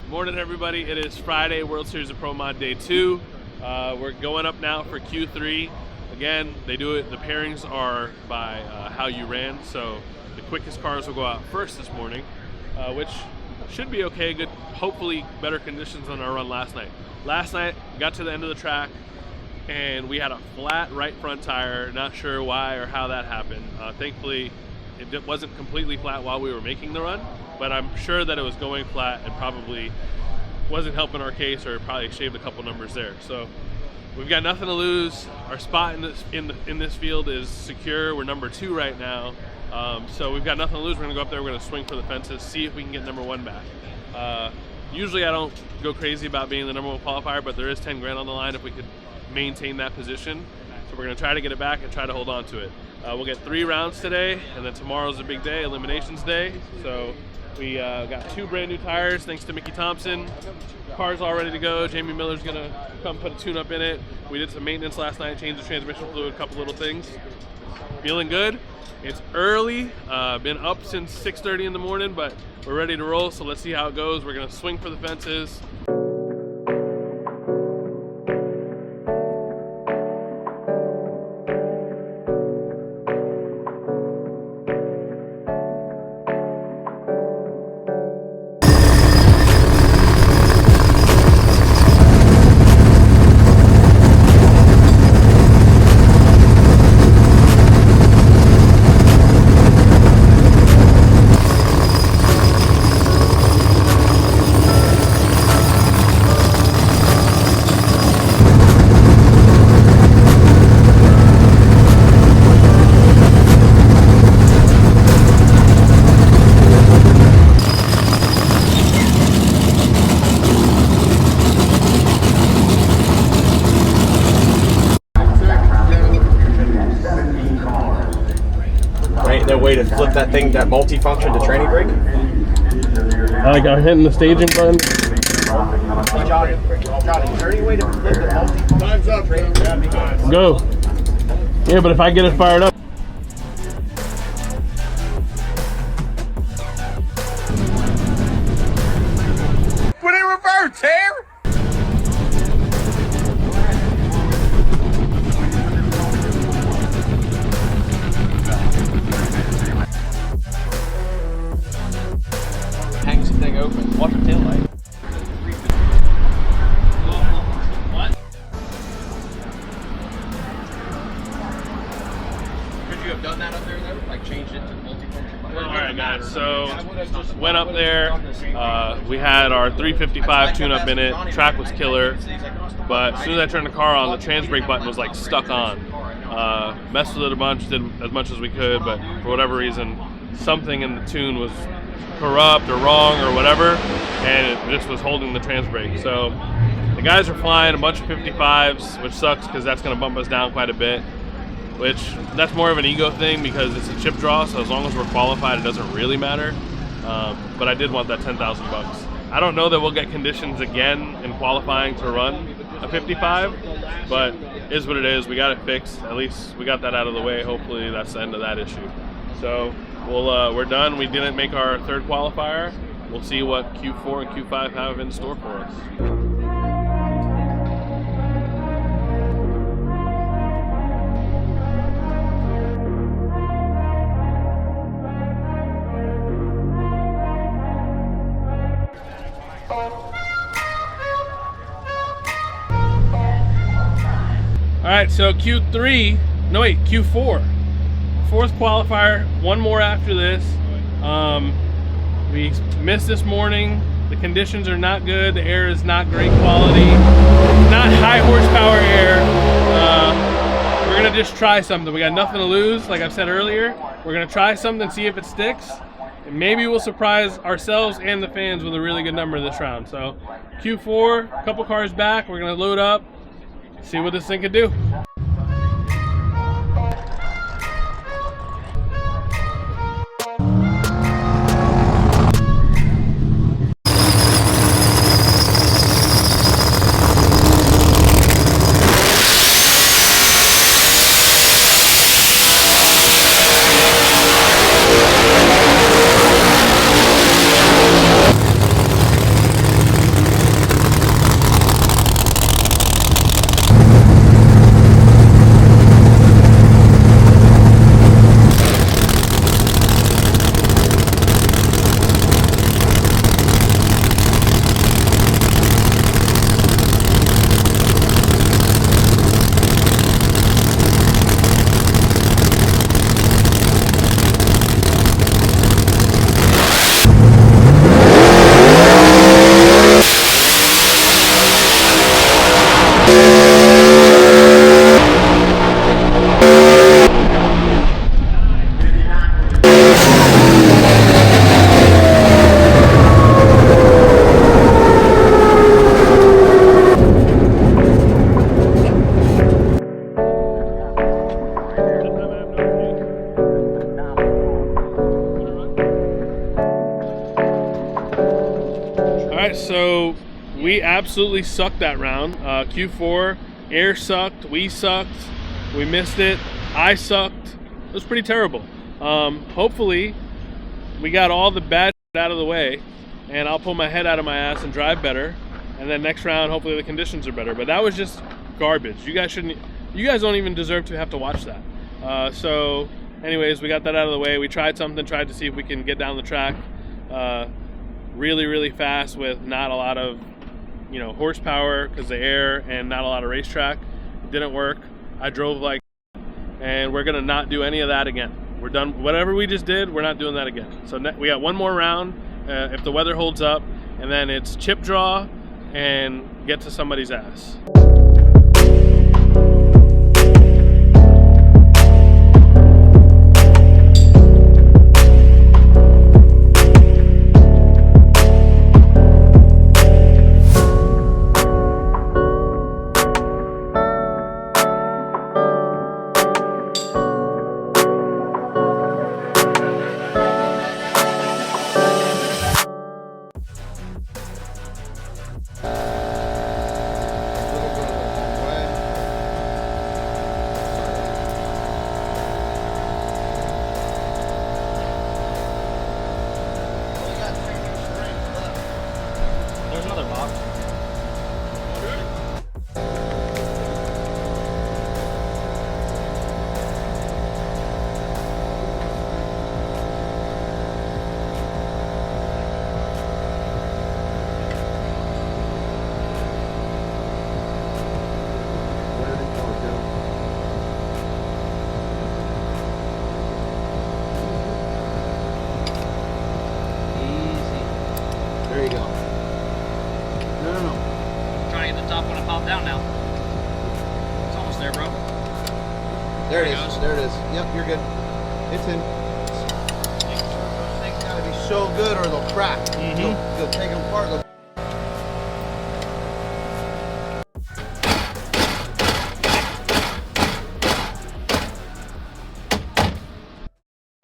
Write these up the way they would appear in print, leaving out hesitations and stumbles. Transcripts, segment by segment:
Morning everybody, it is Friday, World Series of ProMod Day 2. We're going up now for Q3. Again, they do it, the pairings are by how you ran, so the quickest cars will go out first this morning, which should be okay, good, hopefully better conditions than our run last night. Last night, got to the end of the track, and we had a flat right front tire, not sure why or how that happened. Thankfully, it wasn't completely flat while we were making the run, but I'm sure that it was going flat and probably wasn't helping our case, or probably shaved a couple numbers there. So we've got nothing to lose. Our spot in this field is secure. We're number 2 right now, so we've got nothing to lose. We're gonna go up there. We're gonna swing for the fences, see if we can get number 1 back. Usually I don't go crazy about being the number 1 qualifier, but there is 10 grand on the line if we could maintain that position. So we're gonna try to get it back and try to hold on to it. We'll get 3 rounds today, and then tomorrow's a big day, Eliminations Day. So we got 2 brand new tires thanks to Mickey Thompson. Car's all ready to go. Jamie Miller's gonna come put a tune-up in it. We did some maintenance last night, changed the transmission fluid, a couple little things. Feeling good. It's early, been up since 6:30 in the morning, but we're ready to roll, so let's see how it goes. We're gonna swing for the fences. No way to flip that thing, that multi-function to tranny brake? I got hitting the staging button. Johnny, is there any way to flip the multi-function? Time's up, bro. Go. Yeah, but if I get it fired up. When it reverts, here? Hangs the thing open. Watch the tail light. What? Could you have done that up there though? Like changed it to multi-function button? Alright guys, so went up there, we had our 355 tune-up in it, track was killer, but as soon as I turned the car on, the trans brake button was like stuck on. Messed with it a bunch, did as much as we could, but for whatever reason, something in the tune was corrupt or wrong or whatever, and it just was holding the trans brake. So the guys are flying a bunch of 55s, which sucks because that's going to bump us down quite a bit, which that's more of an ego thing because it's a chip draw, so as long as we're qualified it doesn't really matter. But I did want that 10,000 bucks. I don't know that we'll get conditions again in qualifying to run a 55, but is what it is. We got it fixed. At least we got that out of the way. Hopefully that's the end of that issue. So we're done. We didn't make our 3rd qualifier. We'll see what Q4 and Q5 have in store for us. All right, so Q4, 4th qualifier, 1 more after this. We missed this morning. The conditions are not good. The air is not great quality. Not high horsepower air. We're gonna just try something. We got nothing to lose, like I've said earlier. We're gonna try something, see if it sticks. And maybe we'll surprise ourselves and the fans with a really good number this round. So Q4, a couple cars back. We're gonna load up, see what this thing can do. right, so we absolutely sucked that round. Q4, air sucked, we sucked, we missed it, I sucked. It was pretty terrible. Hopefully, we got all the bad shit out of the way, and I'll pull my head out of my ass and drive better. And then next round, hopefully the conditions are better. But that was just garbage. You guys don't even deserve to have to watch that. So anyways, we got that out of the way. We tried to see if we can get down the track really, really fast with not a lot of, horsepower because the air and not a lot of racetrack. It didn't work. I drove like, and we're gonna not do any of that again. We're done. Whatever we just did, we're not doing that again. So we got one more round if the weather holds up, and then it's chip draw and get to somebody's ass. There's another box. There you go. No. Trying to get the top one to pop down now. It's almost there, bro. There it is. There it is. Yep, you're good. It's in. Those things gotta be so good or they'll crack. You'll take them apart.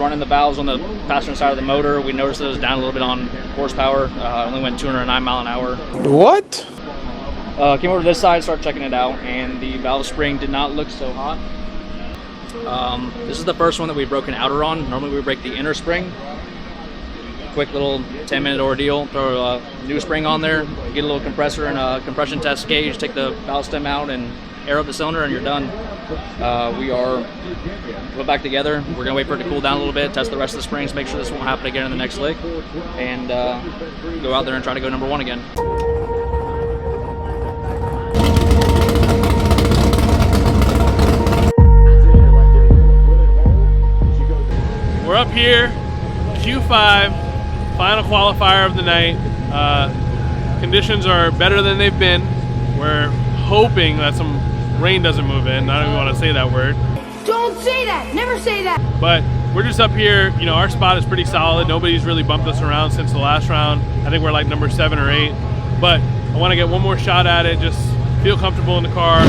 Running the valves on the passenger side of the motor, we noticed it was down a little bit on horsepower. Only went 209 mile an hour. What? Came over to this side, started checking it out, and the valve spring did not look so hot. This is the first one that we've broken outer on. Normally we break the inner spring. Quick little 10-minute ordeal, throw a new spring on there, get a little compressor and a compression test gauge, take the valve stem out and air up the cylinder, and you're done. We are put back together. We're gonna wait for it to cool down a little bit, test the rest of the springs, make sure this won't happen again in the next lick, and go out there and try to go number one again. We're up here, Q5, final qualifier of the night. Conditions are better than they've been. We're hoping that some rain doesn't move in. I don't even want to say that word. Don't say that! Never say that! But we're just up here, our spot is pretty solid. Nobody's really bumped us around since the last round. I think we're like number 7 or 8. But I want to get one more shot at it, just feel comfortable in the car.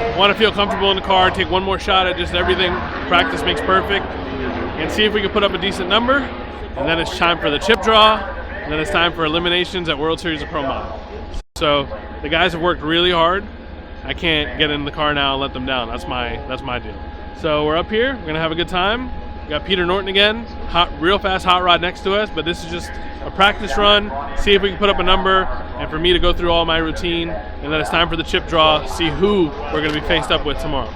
I want to feel comfortable in the car, take one more shot at just everything. Practice makes perfect. And see if we can put up a decent number. And then it's time for the chip draw. And then it's time for eliminations at World Series of ProMod. So the guys have worked really hard. I can't get in the car now and let them down. That's my deal. So we're up here. We're gonna have a good time. We got Peter Norton again, real fast hot rod next to us. But this is just a practice run. See if we can put up a number, and for me to go through all my routine. And then it's time for the chip draw. See who we're gonna be faced up with tomorrow.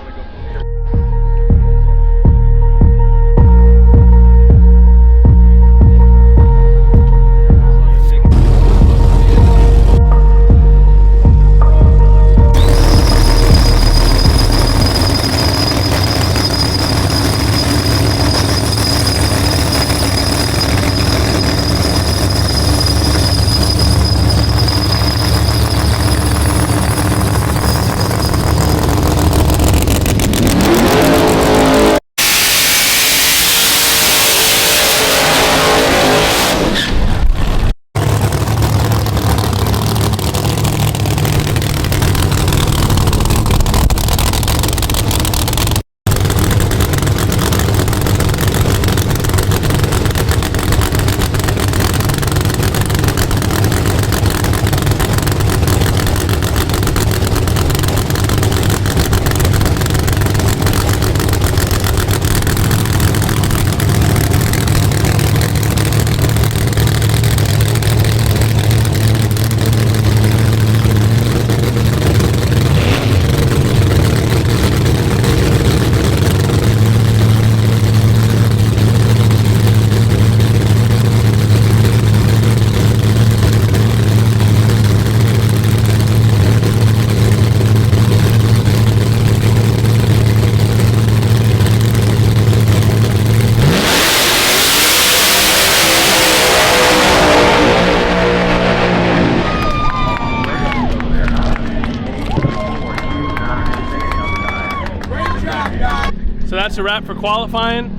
that's a wrap for qualifying.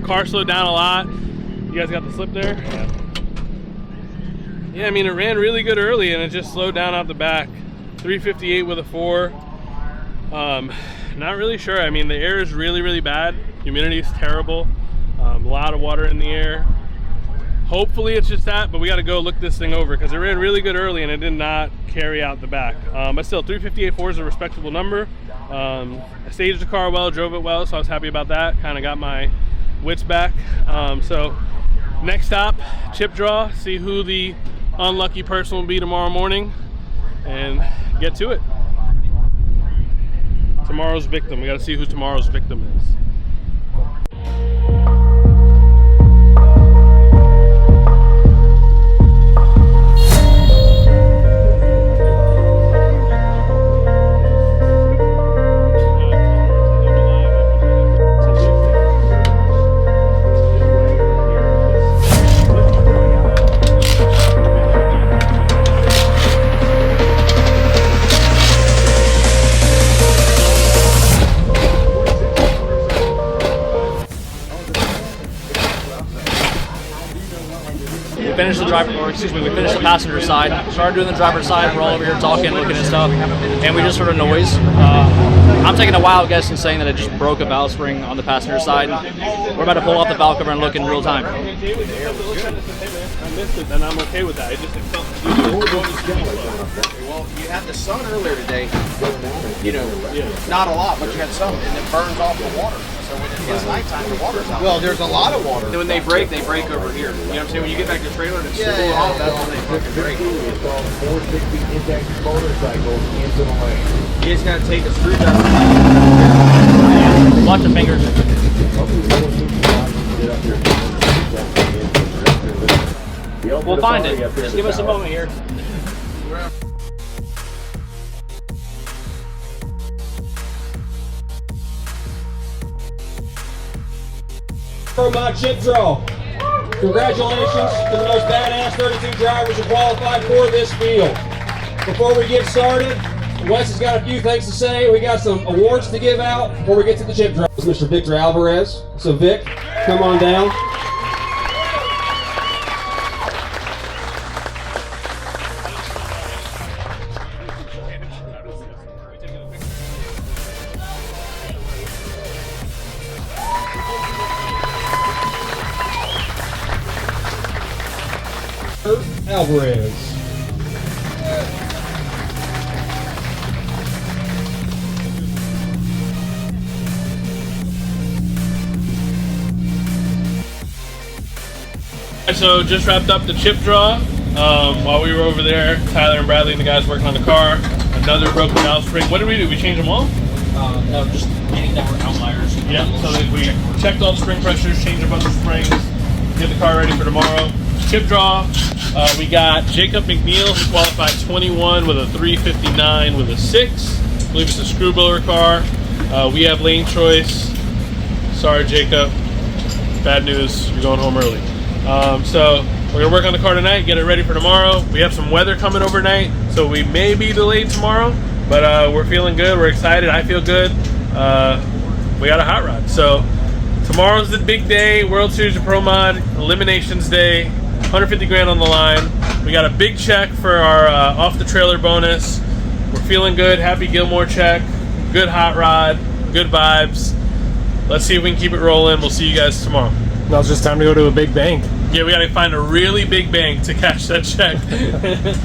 Car slowed down a lot. You guys got the slip there? Yeah, I mean, it ran really good early and it just slowed down out the back. 358 with a 4. Not really sure. I mean, the air is really, really bad. Humidity is terrible. A lot of water in the air. Hopefully it's just that, but we got to go look this thing over because it ran really good early and it did not carry out the back. But still, 358.4 is a respectable number. I staged the car well, drove it well, so I was happy about that. Kind of got my wits back. So next stop, chip draw, see who the unlucky person will be tomorrow morning and get to it. Tomorrow's victim. We got to see who tomorrow's victim is. We finished the passenger side. Started doing the driver's side. We're all over here talking, looking at stuff, and we just heard a noise. I'm taking a wild guess and saying that it just broke a valve spring on the passenger side. We're about to pull off the valve cover and look in real time. I missed it, and I'm okay with that. It just felt. Well, you had the sun earlier today. You know, not a lot, but you had some, and it burns off the water. So when it gets nighttime, the water's out. Well, there's a lot of water. And when they break over here. You know what I'm saying? When you get back to the trailer and it's cool off, that's when they fucking break. 460 index motorcycles into the lane. You just gotta take a screwdriver. Watch the fingers. We'll find it. Just give us a moment here. ProMod chip draw. Congratulations to the most badass 32 drivers who qualified for this field. Before we get started, Wes has got a few things to say. We got some awards to give out before we get to the chip draw. Mr. Victor Alvarez. So Vic, come on down. Alvarez. So just wrapped up the chip draw. While we were over there, Tyler and Bradley and the guys working on the car. Another broken valve spring. What did we do? We changed them all? No, just any that were outliers. Yeah, so we checked all the spring pressures, changed a bunch of springs, get the car ready for tomorrow. Chip draw, we got Jacob McNeil, who qualified 21 with a 359 with a 6. I believe it's a screw blower car. We have lane choice. Sorry, Jacob. Bad news, you're going home early. So we're gonna work on the car tonight, get it ready for tomorrow. We have some weather coming overnight, so we may be delayed tomorrow, but we're feeling good, we're excited, I feel good. We got a hot rod. So tomorrow's the big day, World Series of ProMod, Eliminations Day, 150 grand on the line. We got a big check for our off the trailer bonus. We're feeling good, happy Gilmore check, good hot rod, good vibes. Let's see if we can keep it rolling. We'll see you guys tomorrow. Now it's just time to go to a big bank. Yeah, we gotta find a really big bank to cash that check.